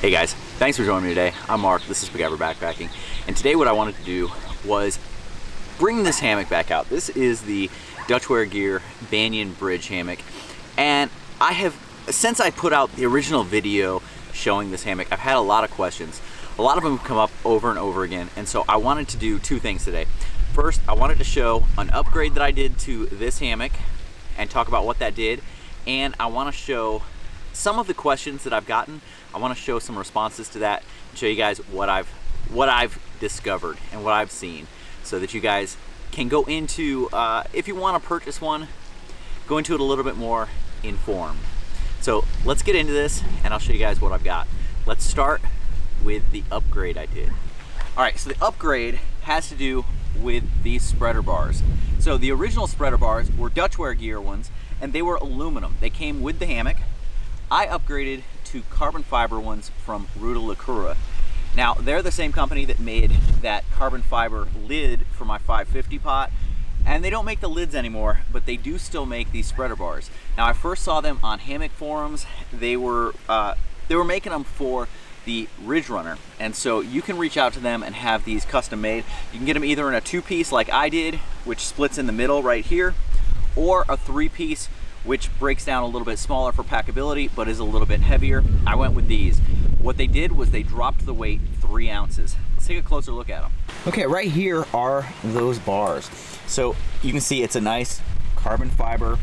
Hey guys, thanks for joining me today. I'm Mark, this is Spiguyver Backpacking, and today what I wanted to do was bring this hammock back out. This is the Dutchware Gear Banyan bridge hammock, and since I put out the original video showing this hammock, I've had a lot of questions. A lot of them have come up over and over again, and so I wanted to do two things today. First, I wanted to show an upgrade that I did to this hammock and talk about what that did, and I want to show some of the questions that I've gotten. I want to show some responses to that and show you guys what I've discovered and what I've seen, so that you guys can go into, if you want to purchase one, go into it a little bit more informed. So let's get into this and I'll show you guys what I've got. Let's start with the upgrade I did. All right, so the upgrade has to do with these spreader bars. So the original spreader bars were Dutchware Gear ones, and they were aluminum. They came with the hammock. I upgraded to carbon fiber ones from Ruta. Now, they're the same company that made that carbon fiber lid for my 550 pot, and they don't make the lids anymore, but they do still make these spreader bars. Now, I first saw them on hammock forums. They were making them for the Ridge Runner, and so you can reach out to them and have these custom made. You can get them either in a two-piece like I did, which splits in the middle right here, or a three-piece, which breaks down a little bit smaller for packability, but is a little bit heavier. I went with these. What they did was they dropped the weight 3 ounces. Let's take a closer look at them. Okay, right here are those bars. So you can see it's a nice carbon fiber.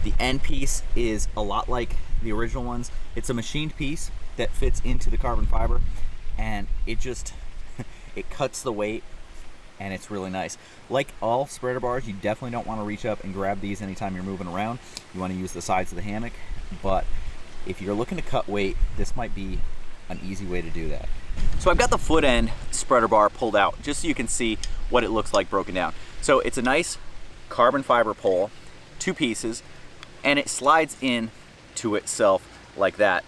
The end piece is a lot like the original ones. It's a machined piece that fits into the carbon fiber, and it just, it cuts the weight, and it's really nice. Like all spreader bars, you definitely don't want to reach up and grab these anytime you're moving around. You want to use the sides of the hammock, but if you're looking to cut weight, this might be an easy way to do that. So I've got the foot end spreader bar pulled out just so you can see what it looks like broken down. So it's a nice carbon fiber pole, 2 pieces, and it slides in to itself like that.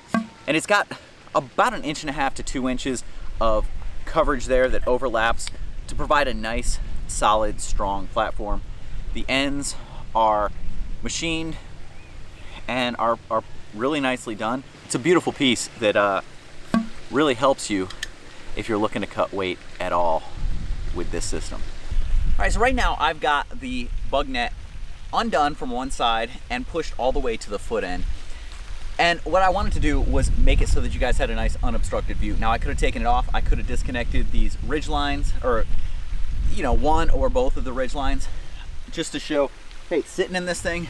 And it's got about 1.5 inches to 2 inches of coverage there that overlaps to provide a nice, solid, strong platform. The ends are machined and are really nicely done. It's a beautiful piece that really helps you if you're looking to cut weight at all with this system. All right, so right now I've got the bug net undone from one side and pushed all the way to the foot end. And what I wanted to do was make it so that you guys had a nice unobstructed view. Now, I could have taken it off. I could have disconnected these ridge lines, or one or both of the ridge lines, just to show, hey, sitting in this thing,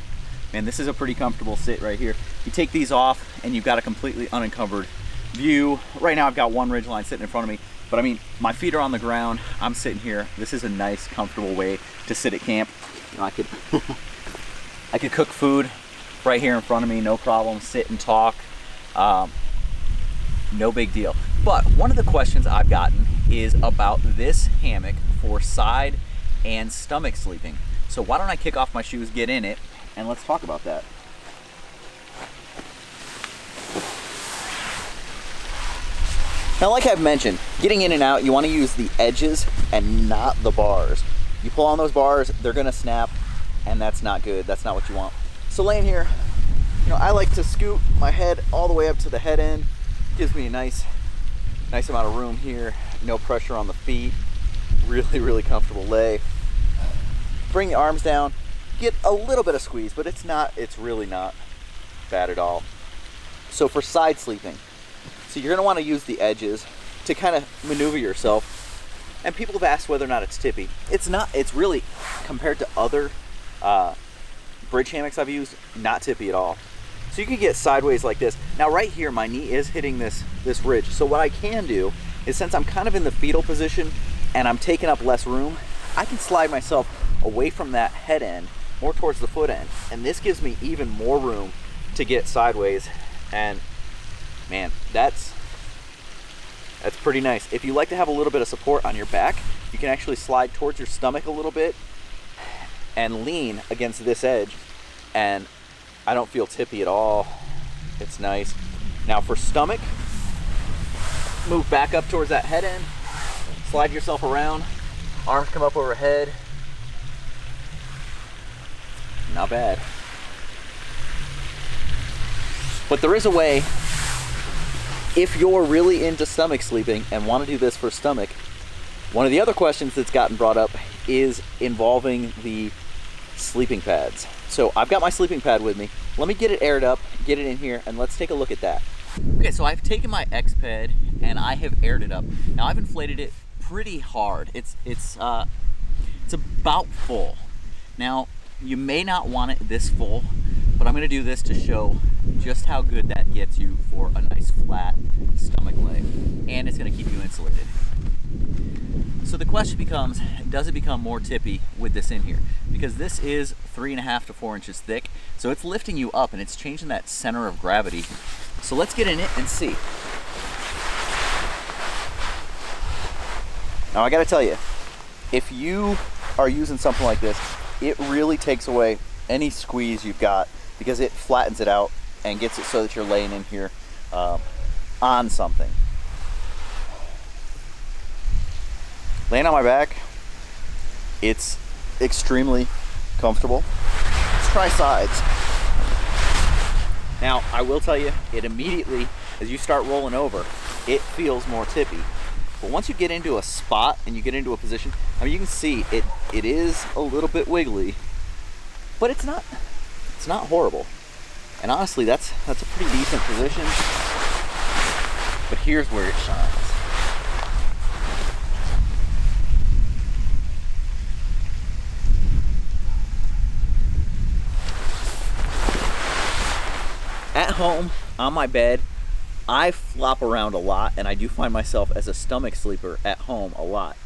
man, this is a pretty comfortable sit right here. You take these off and you've got a completely unencumbered view. Right now I've got one ridge line sitting in front of me, but I mean, my feet are on the ground. I'm sitting here. This is a nice, comfortable way to sit at camp. I could I could cook food right here in front of me, no problem, sit and talk, no big deal. But one of the questions I've gotten is about this hammock for side and stomach sleeping. So why don't I kick off my shoes, get in it, and let's talk about that. Now, like I've mentioned, getting in and out, you want to use the edges and not the bars. You pull on those bars, they're gonna snap, and that's not good. That's not what you want. So laying here, I like to scoot my head all the way up to the head end. Gives me a nice amount of room here. No pressure on the feet. Really, really comfortable lay. Bring the arms down. Get a little bit of squeeze, but it's really not bad at all. So for side sleeping, so you're gonna want to use the edges to kind of maneuver yourself. And people have asked whether or not it's tippy. It's not. It's really, compared to other bridge hammocks I've used, not tippy at all. So you can get sideways like this. Now right here, my knee is hitting this ridge. So what I can do is, since I'm kind of in the fetal position and I'm taking up less room, I can slide myself away from that head end, more towards the foot end. And this gives me even more room to get sideways. And man, that's pretty nice. If you like to have a little bit of support on your back, you can actually slide towards your stomach a little bit and lean against this edge, and I don't feel tippy at all. It's nice. Now for stomach, move back up towards that head end, slide yourself around, arms come up overhead. Not bad. But there is a way if you're really into stomach sleeping and want to do this for stomach, one of the other questions that's gotten brought up is involving the sleeping pads. So I've got my sleeping pad with me. Let me get it aired up, get it in here, and let's take a look at that. Okay, so I've taken my X-Pad and I have aired it up. Now I've inflated it pretty hard. It's about full. Now you may not want it this full, but I'm gonna do this to show just how good that gets you for a nice flat stomach lay, and it's gonna keep you insulated. So the question becomes, does it become more tippy with this in here? Because this is 3.5 to 4 inches thick, so it's lifting you up and it's changing that center of gravity. So let's get in it and see. Now I gotta tell you, if you are using something like this, it really takes away any squeeze you've got, because it flattens it out and gets it so that you're laying in here on something. Laying on my back, it's extremely comfortable. Let's try sides. Now, I will tell you, it immediately, as you start rolling over, it feels more tippy. But once you get into a spot and you get into a position, I mean, you can see it is a little bit wiggly, but it's not horrible. And honestly, that's a pretty decent position. But here's where it shines. At home, on my bed, I flop around a lot, and I do find myself as a stomach sleeper at home a lot.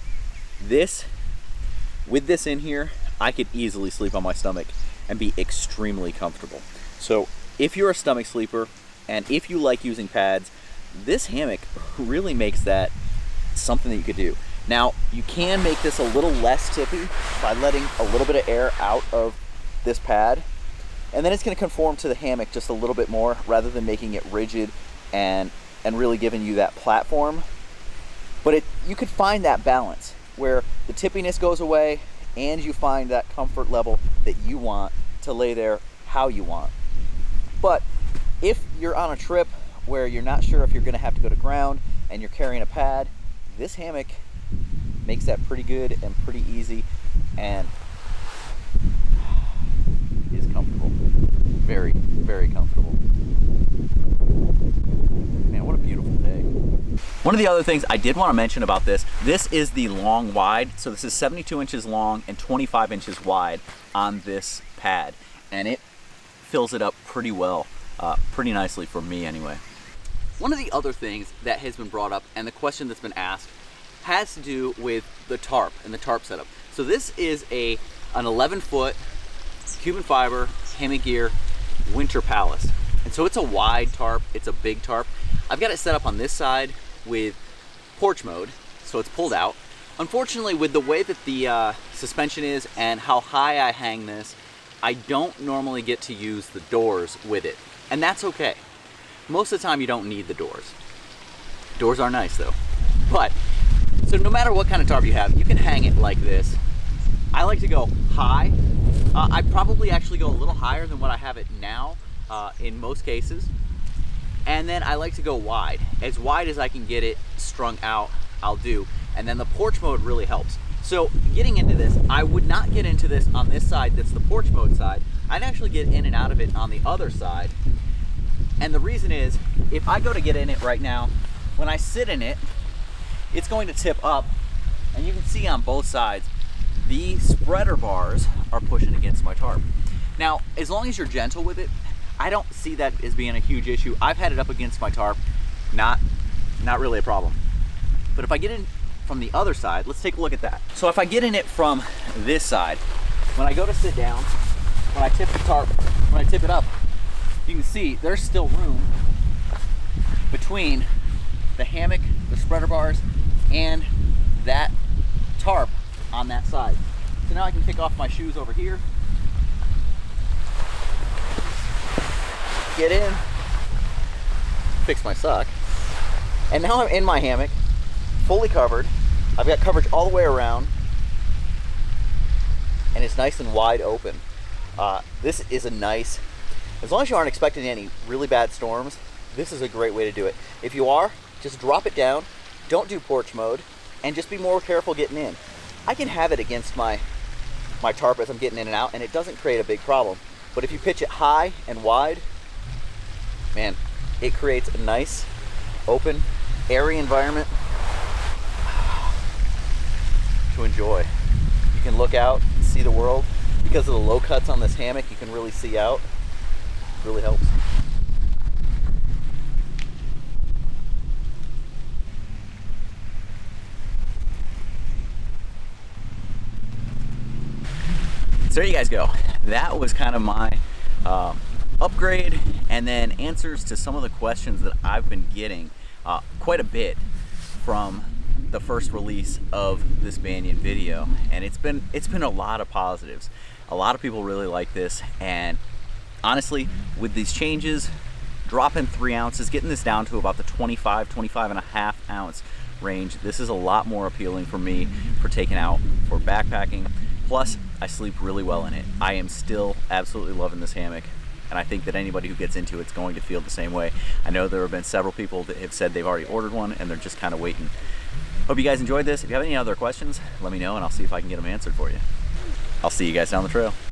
With this in here, I could easily sleep on my stomach and be extremely comfortable. So if you're a stomach sleeper, and if you like using pads, this hammock really makes that something that you could do. Now, you can make this a little less tippy by letting a little bit of air out of this pad, and then it's going to conform to the hammock just a little bit more, rather than making it rigid and really giving you that platform. But you could find that balance where the tippiness goes away and you find that comfort level that you want to lay there how you want. But if you're on a trip where you're not sure if you're going to have to go to ground and you're carrying a pad, this hammock makes that pretty good and pretty easy, and is comfortable. Very, very comfortable. Man, what a beautiful day. One of the other things I did want to mention about this is the long wide. So this is 72 inches long and 25 inches wide on this pad, and it fills it up pretty well, pretty nicely for me anyway. One of the other things that has been brought up, and the question that's been asked, has to do with the tarp and the tarp setup. So this is an 11-foot Cuban fiber hammock gear winter palace, and so it's a wide tarp, it's a big tarp. I've got it set up on this side with porch mode, so it's pulled out. Unfortunately, with the way that the suspension is and how high I hang this, I don't normally get to use the doors with it, and that's okay. Most of the time you don't need the doors. Doors are nice though. But, so no matter what kind of tarp you have, you can hang it like this. I like to go high. I probably actually go a little higher than what I have it now in most cases. And then I like to go wide as I can get it strung out, I'll do. And then the porch mode really helps. So getting into this, I would not get into this on this side that's the porch mode side. I'd actually get in and out of it on the other side. And the reason is, if I go to get in it right now, when I sit in it, it's going to tip up, and you can see on both sides, the spreader bars are pushing against my tarp. Now, as long as you're gentle with it, I don't see that as being a huge issue. I've had it up against my tarp, not really a problem. But if I get in from the other side, let's take a look at that. So if I get in it from this side, when I go to sit down, when I tip the tarp, when I tip it up, you can see there's still room between the hammock, the spreader bars, and that tarp on that side. So now I can kick off my shoes over here, get in, fix my sock, and now I'm in my hammock, fully covered. I've got coverage all the way around, and it's nice and wide open. This is a nice, as long as you aren't expecting any really bad storms, this is a great way to do it. If you are, just drop it down, don't do porch mode, and just be more careful getting in. I can have it against my tarp as I'm getting in and out, and it doesn't create a big problem. But if you pitch it high and wide, man, it creates a nice, open, airy environment to enjoy. You can look out, see the world. Because of the low cuts on this hammock, you can really see out. It really helps. So there you guys go. That was kind of my upgrade, and then answers to some of the questions that I've been getting quite a bit from the first release of this Banyan video, and it's been a lot of positives. A lot of people really like this, and honestly, with these changes, dropping 3 ounces, getting this down to about the 25 and a half ounce range, this is a lot more appealing for me for taking out for backpacking. Plus, I sleep really well in it. I am still absolutely loving this hammock, and I think that anybody who gets into it's going to feel the same way. I know there have been several people that have said they've already ordered one, and they're just kind of waiting. Hope you guys enjoyed this. If you have any other questions, let me know, and I'll see if I can get them answered for you. I'll see you guys down the trail.